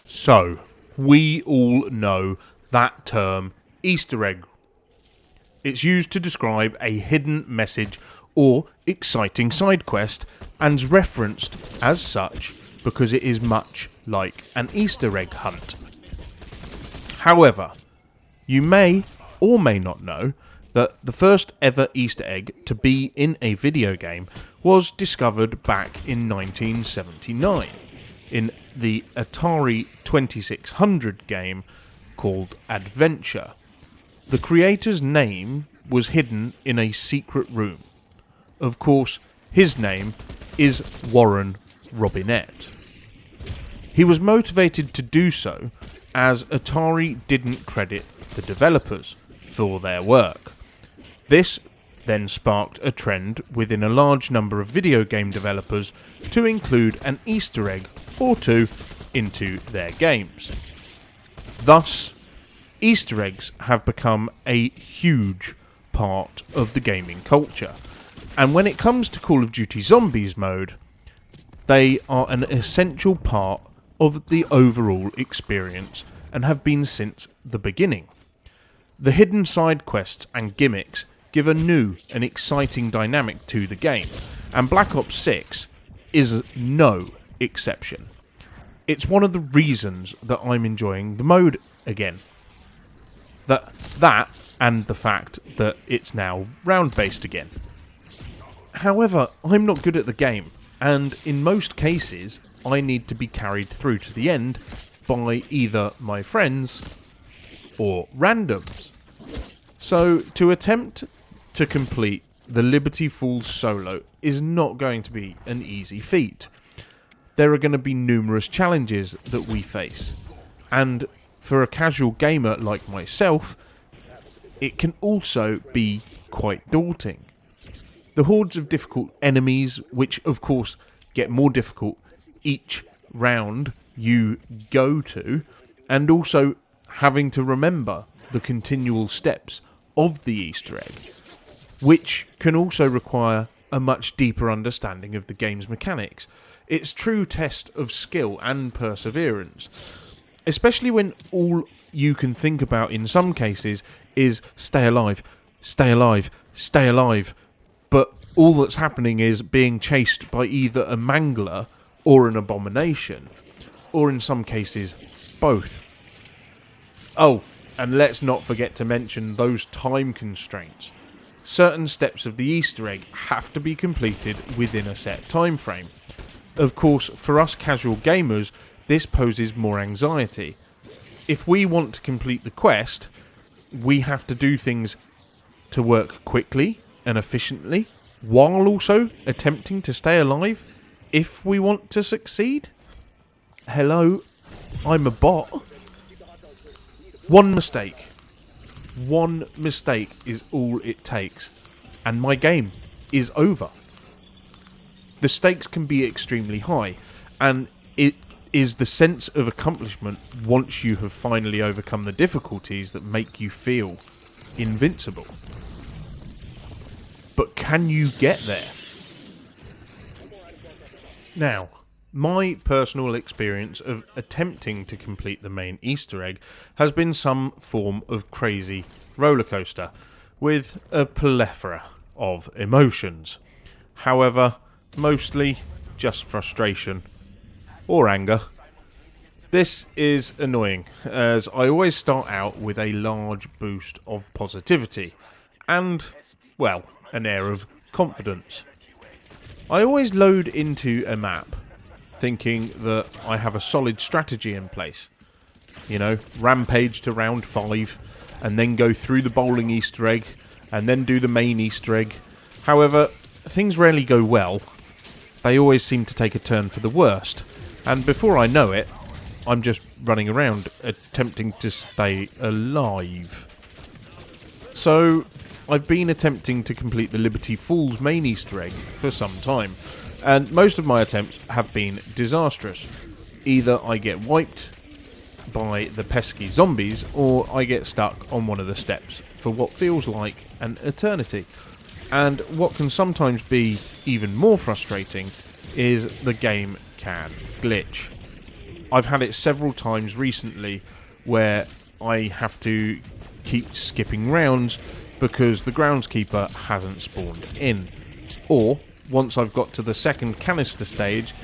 So, we all know that term Easter egg. It's used to describe a hidden message or exciting side quest and is referenced as such because it is much like an Easter egg hunt. However, you may or may not know that the first ever Easter egg to be in a video game was discovered back in 1979 in the Atari 2600 game called Adventure. The creator's name was hidden in a secret room. Of course, his name is Warren Robinett. He was motivated to do so as Atari didn't credit the developers for their work. This then sparked a trend within a large number of video game developers to include an Easter egg or two into their games. Thus, Easter eggs have become a huge part of the gaming culture. And when it comes to Call of Duty Zombies mode, they are an essential part of the overall experience and have been since the beginning. The hidden side quests and gimmicks give a new and exciting dynamic to the game, and Black Ops 6 is no exception. It's one of the reasons that I'm enjoying the mode again. That and the fact that it's now round-based again. However, I'm not good at the game, and in most cases I need to be carried through to the end by either my friends or randoms. So to attempt to complete the Liberty Falls solo is not going to be an easy feat. There are going to be numerous challenges that we face, and for a casual gamer like myself, it can also be quite daunting. The hordes of difficult enemies, which of course get more difficult each round you go to, and also having to remember the continual steps of the Easter egg, which can also require a much deeper understanding of the game's mechanics. It's a true test of skill and perseverance, especially when all you can think about in some cases is stay alive, stay alive, stay alive, but all that's happening is being chased by either a mangler or an abomination, or in some cases both. Oh, and let's not forget to mention those time constraints. Certain steps of the Easter egg have to be completed within a set time frame. Of course, for us casual gamers, this poses more anxiety. If we want to complete the quest, we have to do things to work quickly and efficiently, while also attempting to stay alive if we want to succeed. Hello, I'm a bot. One mistake is all it takes, and my game is over. The stakes can be extremely high, and it is the sense of accomplishment once you have finally overcome the difficulties that make you feel invincible. But can you get there? Now, my personal experience of attempting to complete the main Easter egg has been some form of crazy rollercoaster with a plethora of emotions. However, mostly just frustration or anger. This is annoying, as I always start out with a large boost of positivity and, well, an air of confidence. I always load into a map thinking that I have a solid strategy in place. You know, rampage to round 5, and then go through the bowling Easter egg, and then do the main Easter egg. However, things rarely go well. They always seem to take a turn for the worst, and before I know it, I'm just running around attempting to stay alive. So, I've been attempting to complete the Liberty Falls main Easter egg for some time, and most of my attempts have been disastrous. Either I get wiped by the pesky zombies, or I get stuck on one of the steps for what feels like an eternity. And what can sometimes be even more frustrating is the game can glitch. I've had it several times recently where I have to keep skipping rounds because the groundskeeper hasn't spawned in. Or, once I've got to the second canister stage,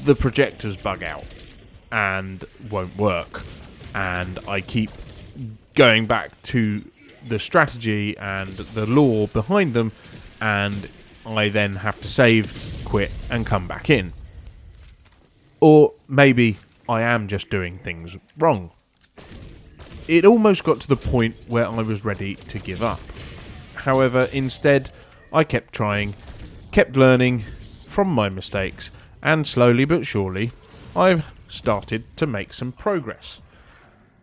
the projectors bug out and won't work. And I keep going back to the strategy and the lore behind them, and I then have to save, quit, and come back in. Or maybe I am just doing things wrong. It almost got to the point where I was ready to give up. However, instead, I kept trying, kept learning from my mistakes, and slowly but surely, I've started to make some progress.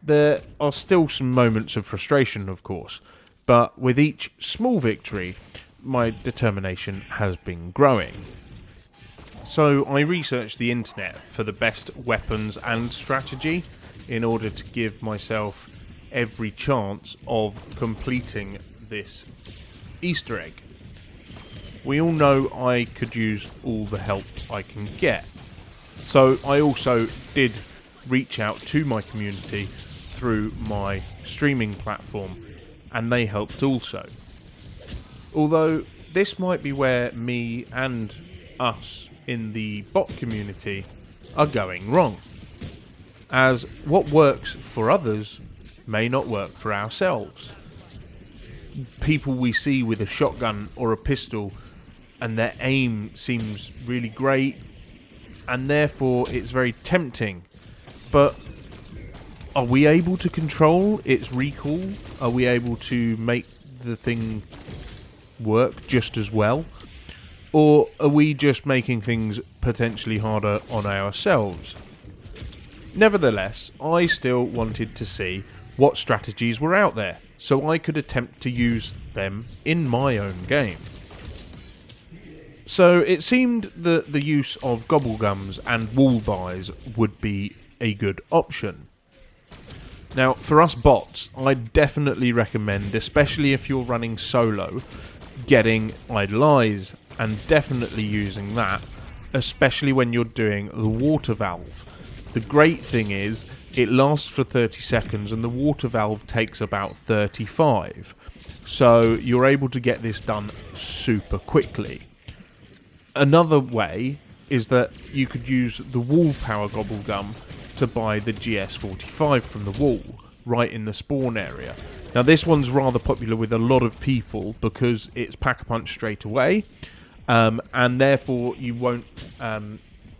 There are still some moments of frustration, of course, but with each small victory, my determination has been growing. So I researched the internet for the best weapons and strategy in order to give myself every chance of completing this Easter egg. We all know I could use all the help I can get. So I also did reach out to my community through my streaming platform, and they helped also. Although this might be where me and us in the bot community are going wrong, as what works for others may not work for ourselves. People we see with a shotgun or a pistol and their aim seems really great, and therefore it's very tempting, but are we able to control its recoil? Are we able to make the thing work just as well? Or are we just making things potentially harder on ourselves? Nevertheless, I still wanted to see what strategies were out there, so I could attempt to use them in my own game. So it seemed that the use of gobblegums and wall buys would be a good option. Now, for us bots, I definitely recommend, especially if you're running solo, getting Idle Eyes, and definitely using that, especially when you're doing the water valve. The great thing is, it lasts for 30 seconds and the water valve takes about 35. So you're able to get this done super quickly. Another way is that you could use the wall power gobblegum to buy the GS45 from the wall, right in the spawn area. Now this one's rather popular with a lot of people because it's pack-a-punch straight away, and therefore you won't,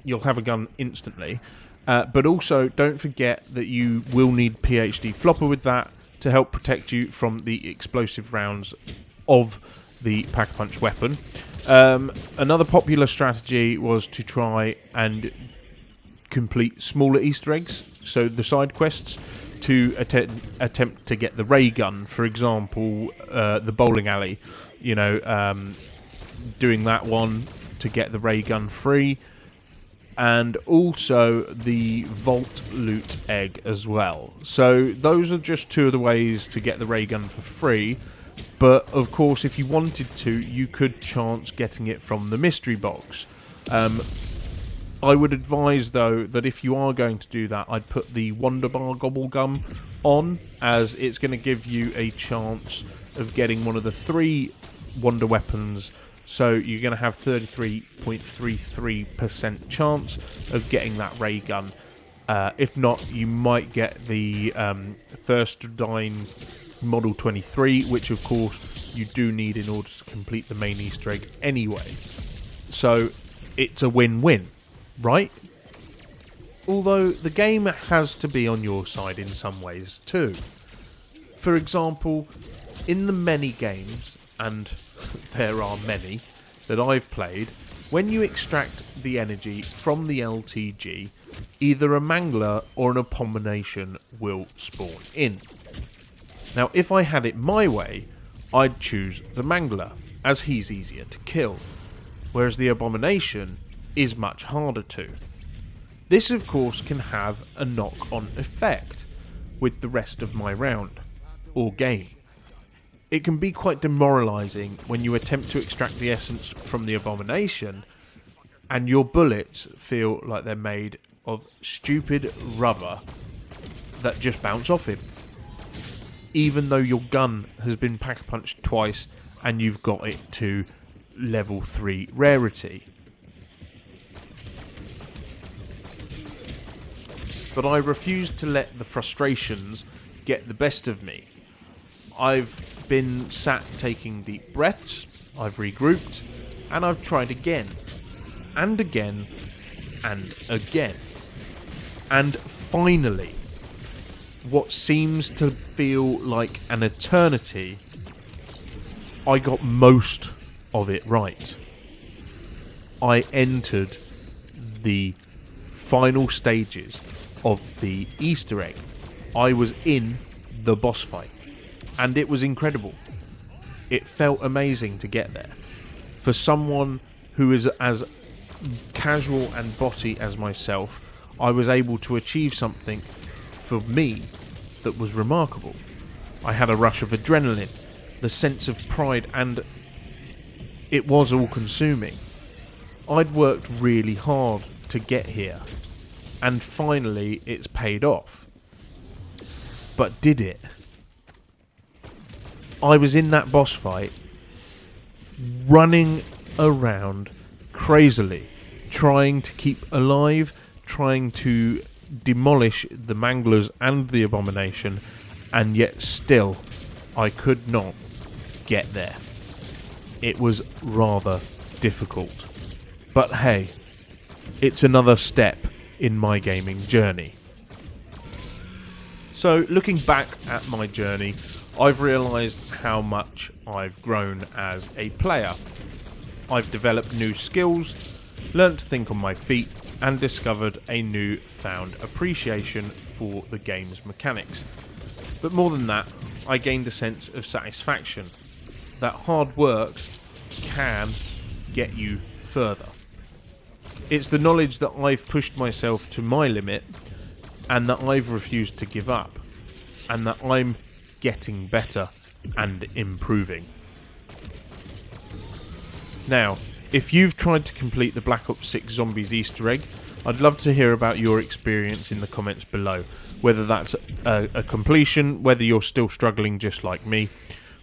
you'll have a gun instantly. But also don't forget that you will need PhD flopper with that to help protect you from the explosive rounds of the pack-a-punch weapon. Another popular strategy was to try and complete smaller Easter eggs, so the side quests, to attempt to get the ray gun, for example, the bowling alley, doing that one to get the ray gun free, and also the vault loot egg as well. So those are just two of the ways to get the ray gun for free, but of course if you wanted to, you could chance getting it from the mystery box. I would advise, though, that if you are going to do that, I'd put the Wonder Bar Gobblegum on, as it's going to give you a chance of getting one of the 3 Wonder Weapons, so you're going to have 33.33% chance of getting that ray gun. If not, you might get the Thirsterdine Model 23, which of course you do need in order to complete the main Easter egg anyway. So it's a win-win, right? Although the game has to be on your side in some ways too. For example, in the many games, and there are many that I've played, when you extract the energy from the LTG, either a mangler or an abomination will spawn in. Now, if I had it my way, I'd choose the mangler, as he's easier to kill, whereas the abomination is much harder to. This, of course, can have a knock-on effect with the rest of my round, or game. It can be quite demoralising when you attempt to extract the essence from the abomination and your bullets feel like they're made of stupid rubber that just bounce off him. Even though your gun has been pack-punched twice and you've got it to level 3 rarity. But I refuse to let the frustrations get the best of me. I've been sat taking deep breaths, I've regrouped, and I've tried again, and again, and again. And finally, what seems to feel like an eternity, I got most of it right. I entered the final stages of the Easter egg. I was in the boss fight, and it was incredible. It felt amazing to get there. For someone who is as casual and botty as myself, I was able to achieve something for me that was remarkable. I had a rush of adrenaline, the sense of pride, and it was all-consuming. I'd worked really hard to get here, and finally it's paid off. But did it? I was in that boss fight, running around crazily, trying to keep alive, trying to demolish the manglers and the abomination, and yet still I could not get there. It was rather difficult. But hey, it's another step in my gaming journey. So looking back at my journey, I've realised how much I've grown as a player. I've developed new skills, learnt to think on my feet, and discovered a new-found appreciation for the game's mechanics. But more than that, I gained a sense of satisfaction that hard work can get you further. It's the knowledge that I've pushed myself to my limit, and that I've refused to give up, and that I'm getting better and improving. Now, if you've tried to complete the Black Ops 6 Zombies Easter egg, I'd love to hear about your experience in the comments below, whether that's a completion, whether you're still struggling just like me.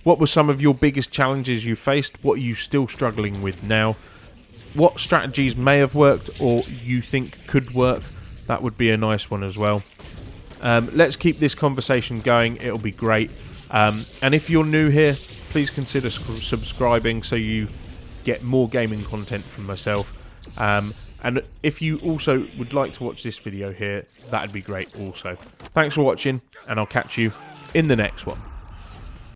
What were some of your biggest challenges you faced? What are you still struggling with now? What strategies may have worked or you think could work? That would be a nice one as well. Let's keep this conversation going. It'll be great. And if you're new here, please consider subscribing so you get more gaming content from myself. And if you also would like to watch this video here, that'd be great also. Thanks for watching, and I'll catch you in the next one.